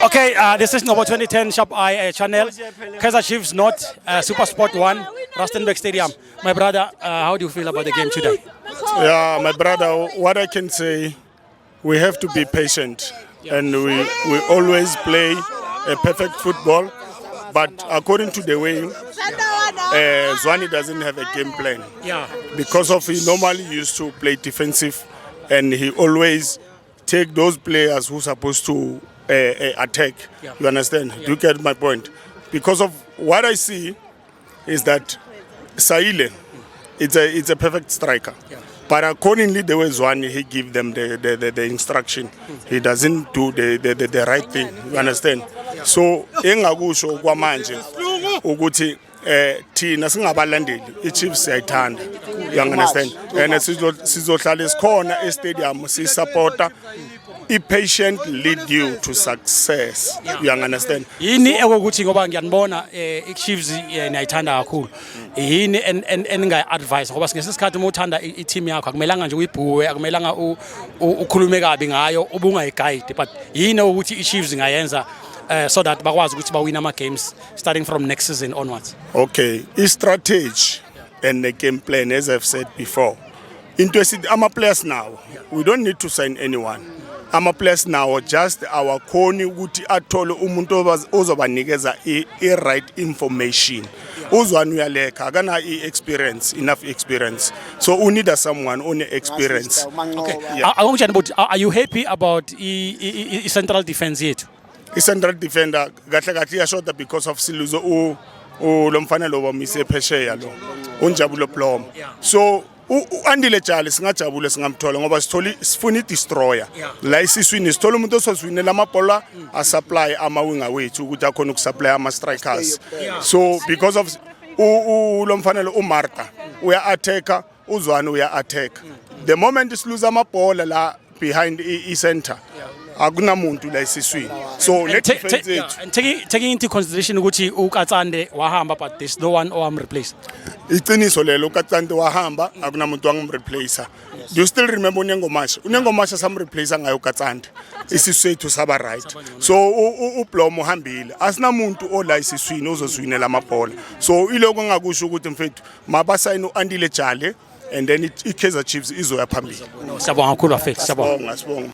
Okay, this is number 2010 Sharp Eye channel. Kaizer Chiefs not Super Sport 1, BafokengStadium. My brother, how do you feel about the game today? Yeah, my brother, what I can say, we have to be patient and we always play a perfect football. But according to the way, Zwane doesn't have a game plan. Yeah. Because of he normally used to play defensive and he always take those players who are supposed to attack. Yeah. You understand? Do you get my point? Because of what I see is that Saile, it's a perfect striker. Yeah. But accordingly, the way Zwane, he give them the instruction. He doesn't do the right thing. You understand? So, engakusho kwamanje ukuthi thina singabalandeli iChiefs siyayithanda. You understand? And sizohlala esikhona e-stadium sisupporta. I-patient lead you to success. You understand? Yini ekokuthi ngoba ngiyanibona iChiefs niyayithanda kakhulu. Yini eningay-advise ngoba ngesikhathi uma uthanda i-team yakho akumelanga nje uyibhuwe, akumelanga ukhulume kabi ngayo ubungayiguide, but yini ukuthi iChiefs ngayenza so that bakwazi ukuthi bawin ama games starting from next season onwards? Okay, i-strategy and the game plan, as I've said before. Interested, I'm a players now. We don't need to sign anyone. I'm a players now, just our koni ukuthi athole umuntu ozobanikeza i-right information. Uzwane uyaleka akana experience, enough experience. So we need someone on experience. Okay. Yeah. Are you happy about the central defense yethu? I-central defender kahle kahle iyashoda because of siluzo lo mfana lo wamise phesheya lo unjabulo Plomo. So andile jali singajabule singamthola ngoba sifuna i-destroyer la isiswini sithola umuntu osozwinela amabhola a-supply ama-winger wethu ukuthi akhona ukusupply ama-strikers. So because of lo mfana lo uMarta uya-attacka, uZwane uya-attack. The moment siluza amabhola la behind i-center akunamuntu la isiswini. So let's defend it. And taking into consideration ukuthi uKatsande wahamba but there's no one replaced. Iqiniso lelo uKatsande wahamba akunamuntu wangumreplacer. Do you still remember unengomasha samreplacer ngayo uKatsande? Isiswethu saba right. So uPlomo uhambile. Asinamuntu ola isiswini ozozwinela amabhola. So iloko ngakusho ukuthi mfethu mabasayina uAndile Jale and then iKaizer Chiefs izoya phambili. Siyabonga kakhulu bafethu. Siyabonga. Sibonga.